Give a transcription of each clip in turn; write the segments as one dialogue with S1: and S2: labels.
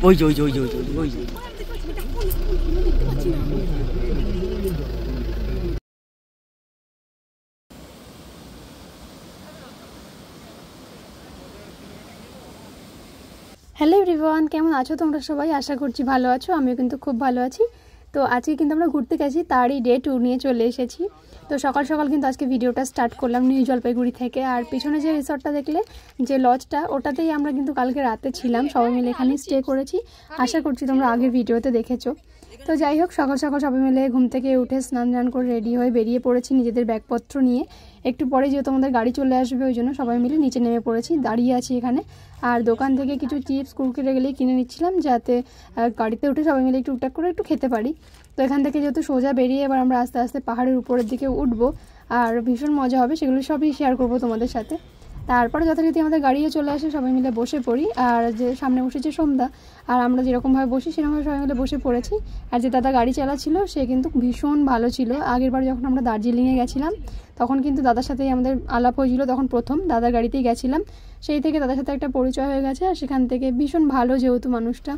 S1: ওই যে ওই যে ওই যে ওই যে ওই যে
S2: হ্যালো এভরিওয়ান, কেমন আছো তোমরা সবাই? আশা করছি ভালো আছো। আমিও কিন্তু খুব ভালো আছি। তো আজকে কিন্তু আমরা ঘুরতে গেছি, তারই ডে 2 নিয়ে চলে এসেছি। তো সকাল সকাল কিন্তু আজকে ভিডিওটা স্টার্ট করলাম নিউ জলপাইগুড়ি থেকে। আর পিছনে যে রিসর্টটা দেখলে, যে লজটা, ওটাতেই আমরা কিন্তু কালকে রাতে ছিলাম, সবাই মিলে এখানেই স্টে করেছি। আশা করছি তোমরা আগের ভিডিওতে দেখেছো। তো যাই হোক, সকাল সকাল সবাই মিলে ঘুম থেকে উঠে স্নান করে রেডি হয়ে বেরিয়ে পড়েছি নিজেদের ব্যাগপত্র নিয়ে। একটু পরে যেহেতু আমাদের গাড়ি চলে আসবে, ওই জন্য সবাই মিলে নিচে নেমে পড়েছি, দাঁড়িয়ে আছি এখানে। আর দোকান থেকে কিছু চিপস কুরকুরে গেলেই কিনে নিচ্ছিলাম, যাতে গাড়িতে উঠে সবাই মিলে একটু টুকটাক করে একটু খেতে পারি। তো এখান থেকে যেহেতু সোজা বেরিয়ে এবার আমরা আস্তে আস্তে পাহাড়ের উপরের দিকে উঠবো, আর ভীষণ মজা হবে, সেগুলো সবই শেয়ার করবো তোমাদের সাথে। তারপরে যথারীতি আমাদের গাড়িও চলে আসে, সবাই মিলে বসে পড়ি। আর যে সামনে বসেছে সোমদা, আর আমরা যেরকমভাবে বসি সেরকমভাবে সবাই মিলে বসে পড়েছি। আর যে দাদা গাড়ি চালাচ্ছিল সে কিন্তু ভীষণ ভালো ছিল। আগেরবার যখন আমরা দার্জিলিংয়ে গেছিলাম তখন কিন্তু দাদার সাথেই আমাদের আলাপ হয়েছিল, তখন প্রথম দাদার গাড়িতেই গেছিলাম। সেই থেকে দাদার সাথে একটা পরিচয় হয়ে গেছে, আর সেখান থেকে ভীষণ ভালো যেহেতু মানুষটা,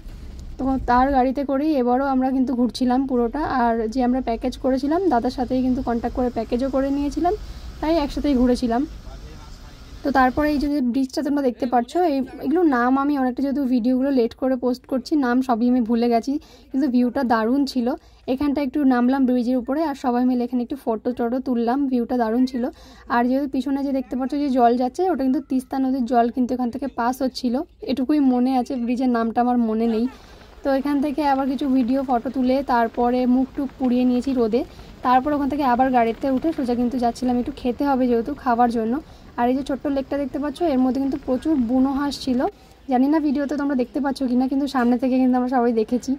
S2: তো তার গাড়িতে করেই এবারও আমরা কিন্তু ঘুরছিলাম পুরোটা। আর যে আমরা প্যাকেজ করেছিলাম দাদার সাথেই কিন্তু কন্ট্যাক্ট করে প্যাকেজও করে নিয়েছিলাম, তাই একসাথেই ঘুরেছিলাম। তো তারপরে এই যে ব্রিজটা তোমরা দেখতে পাচ্ছ, এগুলো নাম আমি অনেকটা যেহেতু ভিডিওগুলো লেট করে পোস্ট করছি, নাম সবই আমি ভুলে গেছি, কিন্তু ভিউটা দারুণ ছিল। এখানটা একটু নামলাম ব্রিজের উপরে, আর সবাই মিলে এখানে একটু ফটো তুললাম, ভিউটা দারুণ ছিল। আর যেহেতু পিছনে যে দেখতে পাচ্ছ যে জল যাচ্ছে, ওটা কিন্তু তিস্তা নদীর জল কিন্তু এখান থেকে পাস হচ্ছিল, এটুকুই মনে আছে, ব্রিজের নামটা আমার মনে নেই। তো এখান থেকে আবার কিছু ভিডিও ফটো তুলে তারপরে মুখ টুক পুড়িয়ে নিয়েছি রোদে। তারপর ওখান থেকে আবার গাড়িতে উঠে সোজা কিন্তু যাচ্ছিলাম, একটু খেতে হবে যেহেতু, খাওয়ার জন্য। আর এই যে ছোট্ট লেকটা দেখতে পাচ্ছ, এর মধ্যে কিন্তু প্রচুর বুনো হাঁস ছিল। জানি না ভিডিওতে তোমরা দেখতে পাচ্ছ কিনা, কিন্তু সামনে থেকে কিন্তু আমরা সবাই দেখেছি।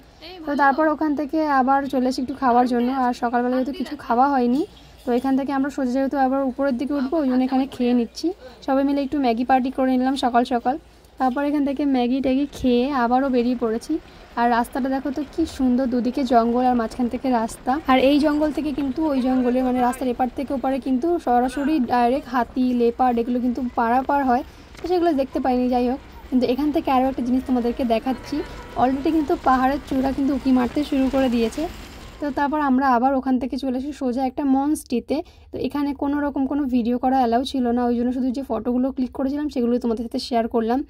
S2: তো তারপর ওখান থেকে আবার চলে এসে একটু খাওয়ার জন্য। আর সকালবেলা যেহেতু কিছু খাওয়া হয়নি, তো এখান থেকে আমরা সোজা যেহেতু আবার উপরের দিকে উঠবো, ওই জন্য এখানে খেয়ে নিচ্ছি। সবাই মিলে একটু ম্যাগি পার্টি করে নিলাম সকাল সকাল। তারপর এখান থেকে ম্যাগি ট্যাগি খেয়ে আবারও বেরিয়ে পড়েছি। আর রাস্তাটা দেখো তো কি সুন্দর, দুদিকে জঙ্গল আর মাঝখান থেকে রাস্তা। আর এই জঙ্গল থেকে কিন্তু ওই জঙ্গলে, মানে রাস্তার এপার থেকে ওপারে কিন্তু সরাসরি ডাইরেক্ট হাতি লেপার্ড এগুলো কিন্তু পারাপার হয়, তো সেগুলো দেখতে পাইনি। যাই হোক, কিন্তু এখান থেকে আরও একটা জিনিস তোমাদেরকে দেখাচ্ছি, অলরেডি কিন্তু পাহাড়ের চূড়া কিন্তু উঁকি মারতে শুরু করে দিয়েছে। তো তারপর আমরা আবার ওখান থেকে চলে আসি সোজা একটা মনস্ট্রিতে। তো এখানে কোনো রকম কোনো ভিডিও করা অ্যালাউ ছিল না, ওই জন্য শুধু যে ফটোগুলো ক্লিক করেছিলাম সেগুলো তোমাদের সাথে শেয়ার করলাম।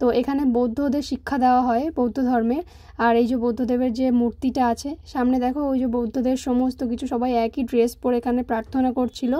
S2: তো এখানে বৌদ্ধদের শিক্ষা দেওয়া হয়, বৌদ্ধ ধর্মের। আর এই যে বৌদ্ধদেবের যে মূর্তিটা আছে সামনে দেখো, ওই যে বৌদ্ধদের সমস্ত কিছু সবাই একই ড্রেস পরে এখানে প্রার্থনা করছিল।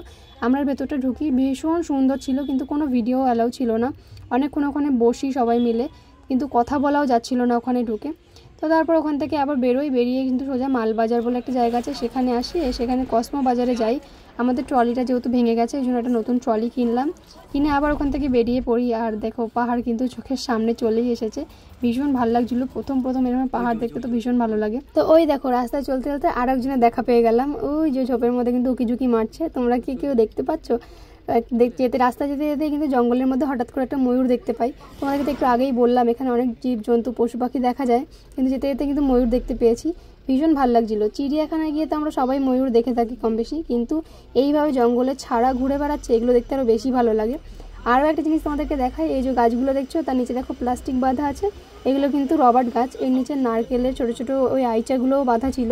S2: আমরা ভেতরটা ঢুকি, ভীষণ সুন্দর ছিল, কিন্তু কোনো ভিডিও অ্যালাউ ছিল না। অনেকক্ষণ ওখানে বসি সবাই মিলে, কিন্তু কথা বলাও যাচ্ছিল না ওখানে ঢুকে। তো তারপর ওখান থেকে আবার বেরিয়ে কিন্তু সোজা মালবাজার বলে একটা জায়গা আছে, সেখানে আসি। সেখানে কসমো বাজারে যাই। আমাদের ট্রলিটা যেহেতু ভেঙে গেছে, এই জন্য একটা নতুন ট্রলি কিনলাম, কিনে আবার ওখান থেকে বেরিয়ে পড়ি। আর দেখো পাহাড় কিন্তু চোখের সামনে চলেই এসেছে, ভীষণ ভালো লাগছিল। প্রথম এরকম পাহাড় দেখতে তো ভীষণ ভালো লাগে। তো ওই দেখো রাস্তায় চলতে চলতে আর একজনের দেখা পেয়ে গেলাম, ওই যে ঝোপের মধ্যে কিন্তু উকি মারছে। তোমরা কি কেউ দেখতে পাচ্ছ? রাস্তা যেতে যেতে কিন্তু জঙ্গলের মধ্যে হঠাৎ করে একটা ময়ূর দেখতে পাই। তোমাদেরকে তো একটু আগেই বললাম এখানে অনেক জীবজন্তু পশু পাখি দেখা যায়, কিন্তু যেতে যেতে কিন্তু ময়ূর দেখতে পেয়েছি, ভীষণ ভালো লাগছিল। চিড়িয়াখানায় গিয়ে তো আমরা সবাই ময়ূর দেখে থাকি কম বেশি, কিন্তু এইভাবে জঙ্গলে ছাড়া ঘুরে বেড়াচ্ছে, এগুলো দেখতে আরও বেশি ভালো লাগে। আরও একটা জিনিস তোমাদেরকে দেখাই, এই যে গাছগুলো দেখছো তার নিচে দেখো প্লাস্টিক বাঁধা আছে, এগুলো কিন্তু রবার্ট গাছ। এর নিচে নারকেলের ছোটো ছোটো ওই আইচাগুলোও বাঁধা ছিল।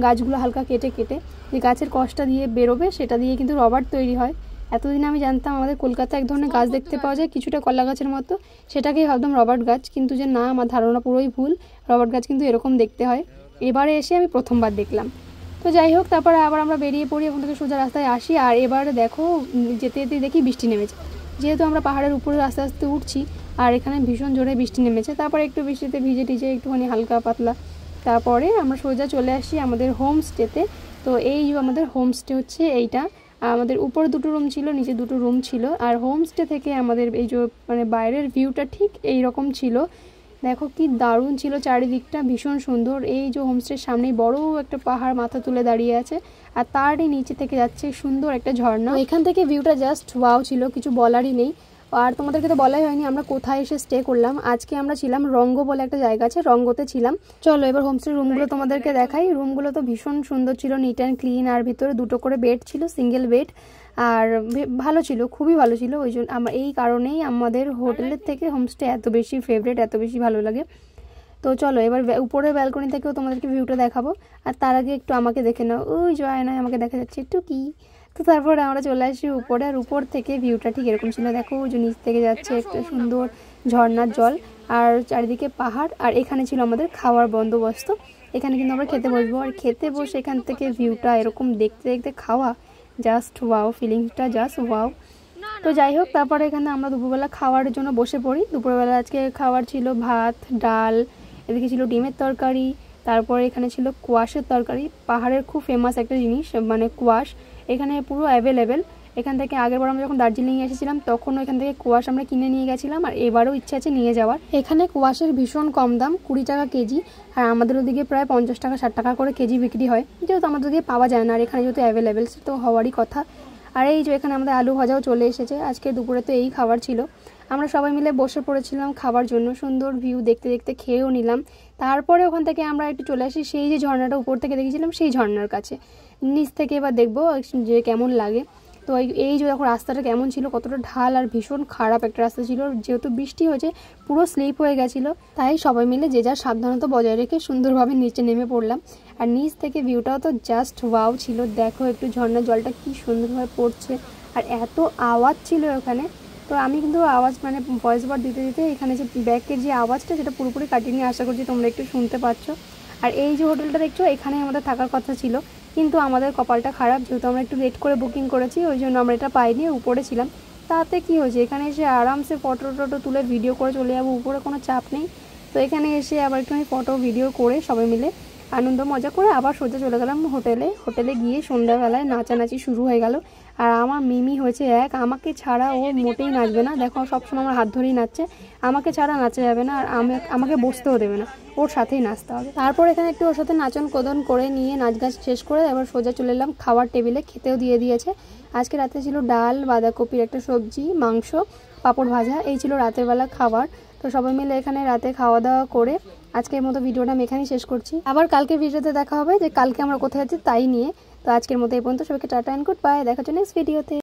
S2: গাছগুলো হালকা কেটে যে গাছের কষটা দিয়ে বেরোবে সেটা দিয়ে কিন্তু রবার্ট তৈরি হয়। এতদিন আমি জানতাম আমাদের কলকাতায় এক ধরনের গাছ দেখতে পাওয়া যায় কিছুটা কলা গাছের মতো, সেটাকেই ভাবতাম রবার্ট গাছ, কিন্তু যে না, আমার ধারণা পুরোই ভুল। রবার্ট গাছ কিন্তু এরকম দেখতে হয়, এবারে এসে আমি প্রথমবার দেখলাম। তো যাই হোক, তারপরে আবার আমরা বেরিয়ে পড়ি, ওখান থেকে সোজা রাস্তায় আসি। আর এবারে দেখো যেতে যেতে দেখি বৃষ্টি নেমেছে, যেহেতু আমরা পাহাড়ের উপরে আস্তে আস্তে উঠছি, আর এখানে ভীষণ জোরে বৃষ্টি নেমেছে। তারপরে একটু বৃষ্টিতে ভিজে একটুখানি হালকা পাতলা, তারপরে আমরা সোজা চলে আসি আমাদের হোমস্টেতে। তো এই আমাদের হোমস্টে হচ্ছে এইটা। আমাদের উপরে 2টো রুম ছিল, নিচে 2টো রুম ছিল। আর হোমস্টে থেকে আমাদের এই যে মানে বাইরের ভিউটা ঠিক এই রকম ছিল। দেখো কি দারুণ ছিল চারিদিকটা, ভীষণ সুন্দর। এই যে হোমস্টের সামনেই বড় একটা পাহাড় মাথা তুলে দাঁড়িয়ে আছে, আর তারই নিচে থেকে যাচ্ছে সুন্দর একটা ঝর্ণা। এখান থেকে ভিউটা জাস্ট ওয়াও ছিল, কিছু বলারই নেই। আর তোমাদেরকে তো বলাই হয়নি আমরা কোথায় এসে স্টে করলাম। আজকে আমরা ছিলাম রঙ্গ বলে একটা জায়গা আছে, রঙ্গতে ছিলাম। চলো এবার হোমস্টের রুমগুলো তোমাদেরকে দেখাই। রুমগুলো তো ভীষণ সুন্দর ছিল, নিট অ্যান্ড ক্লিন, আর ভিতরে 2টো করে বেড ছিল, সিঙ্গেল বেড। আর ভালো ছিল, খুবই ভালো ছিল। ওই জন্য এই কারণেই আমাদের হোটেলের থেকে হোমস্টে এত বেশি ফেভারিট, এত বেশি ভালো লাগে। তো চলো এবার উপরের ব্যালকনি থেকেও তোমাদেরকে ভিউটা দেখাবো। আর তার আগে একটু আমাকে দেখে নাও, ওই যে আয়নায় আমাকে দেখা যাচ্ছে একটু কি। তো তারপরে আমরা চলে আসি উপরে, আর উপর থেকে ভিউটা ঠিক এরকম ছিল। দেখো ওই যে নিচ থেকে যাচ্ছে একটা সুন্দর ঝর্ণার জল, আর চারিদিকে পাহাড়। আর এখানে ছিল আমাদের খাওয়ার বন্দোবস্ত। এখানে কিন্তু আমরা খেতে বসবো, আর খেতে বসে এখান থেকে ভিউটা এরকম দেখতে দেখতে খাওয়া, জাস্ট ওয়াও, ফিলিংসটা জাস্ট ওয়াও। তো যাই হোক, তারপরে এখানে আমরা দুপুরবেলা খাওয়ার জন্য বসে পড়ি। দুপুরবেলা আজকে খাবার ছিল ভাত, ডাল, এদিকে ছিল ডিমের তরকারি, তারপরে এখানে ছিল কোয়াশের তরকারি। পাহাড়ের খুব ফেমাস একটা জিনিস মানে কোয়াশ, এখানে পুরো অ্যাভেলেবেল। এখান থেকে আগেরবার আমরা যখন দার্জিলিংয়ে এসেছিলাম তখনও এখান থেকে কোয়াশ আমরা কিনে নিয়ে গেছিলাম, আর এবারও ইচ্ছা আছে নিয়ে যাওয়ার। এখানে কোয়াশের ভীষণ কম দাম, 20 টাকা কেজি, আর আমাদের ওদিকে প্রায় 50 টাকা 60 টাকা করে কেজি বিক্রি হয়, যেহেতু আমাদের ওদিকে পাওয়া যায় না, আর এখানে যেহেতু অ্যাভেলেবেল তো হওয়ারই কথা। আর এই যে এখানে আমাদের আলু ভাজাও চলে এসেছে। আজকে দুপুরে তো এই খাবার ছিল। আমরা সবাই মিলে বসে পড়েছিলাম খাবার জন্য, সুন্দর ভিউ দেখতে দেখতে খেয়েও নিলাম। তারপরে ওখান থেকে আমরা একটু চলে আসি সেই যে ঝর্ণাটা উপর থেকে দেখেছিলাম সেই ঝর্ণার কাছে। নিচ থেকে এবার দেখবো যে কেমন লাগে। তো এই যে দেখো রাস্তাটা কেমন ছিল, কতটা ঢাল আর ভীষণ খারাপ একটা রাস্তা ছিল। যেহেতু বৃষ্টি হয়েছে পুরো স্লিপ হয়ে গেছিলো, তাই সবাই মিলে যে যার সাবধানতা বজায় রেখে সুন্দরভাবে নিচে নেমে পড়লাম। আর নিচ থেকে ভিউটাও তো জাস্ট ওয়াও ছিল। দেখো একটু ঝর্ণার জলটা কি সুন্দরভাবে পড়ছে, আর এত আওয়াজ ছিল ওখানে। তো আমি কিন্তু আওয়াজ মানে ভয়েস ওভার দিতে দিতে এখানে যে ব্যাকের যে আওয়াজটা সেটা পুরোপুরি কাটিয়ে নিয়ে আশা করছি তোমরা একটু শুনতে পাচ্ছ। আর এই যে হোটেলটা দেখছো এখানে আমাদের থাকার কথা ছিল, কিন্তু আমাদের কপালটা খারাপ, যেহেতু আমরা একটু লেট করে বুকিং করেছি ওই জন্য আমরা এটা পাইনি। উপরে ছিলাম, তাতে কি হয়েছে এখানে এসে আরামসে ফটো টটো তুলে ভিডিও করে চলে যাবো, উপরে কোনো চাপ নেই। তো এখানে এসে আবার একটু ফটো ভিডিও করে সবাই মিলে আনন্দ মজা করে আবার সোজা চলে গেলাম হোটেলে গিয়ে সন্ধ্যাবেলায় নাচানাচি শুরু হয়ে গেল। আর আমার মিমি হয়েছে এক, আমাকে ছাড়া ও মোটেই নাচবে না। দেখো সবসময় আমার হাত ধরেই নাচছে, আমাকে ছাড়া নাচা যাবে না, আর আমাকে বসতেও দেবে না, ওর সাথেই নাচতে হবে। তারপর এখানে একটু ওর সাথে নাচন কোদন করে নিয়ে নাচ গাছ শেষ করে এবার সোজা চলে এলাম খাবার টেবিলে, খেতেও দিয়ে দিয়েছে। আজকে রাতে ছিল ডাল, বাঁধাকপির একটা সবজি, মাংস, পাঁপড় ভাজা, এই ছিল রাতের বেলা খাবার। তো সবাই মিলে এখানে রাতে খাওয়া দাওয়া করে আজকের মতো ভিডিওটা আমি এখানেই শেষ করছি। আবার কালকে ভিডিওতে দেখা হবে যে কালকে আমরা কোথায় যাচ্ছি তাই নিয়ে। তো আজকের মতো এই পর্যন্ত, সবাইকে টাটা এন্ড গুড বাই, দেখা হচ্ছে নেক্সট ভিডিওতে।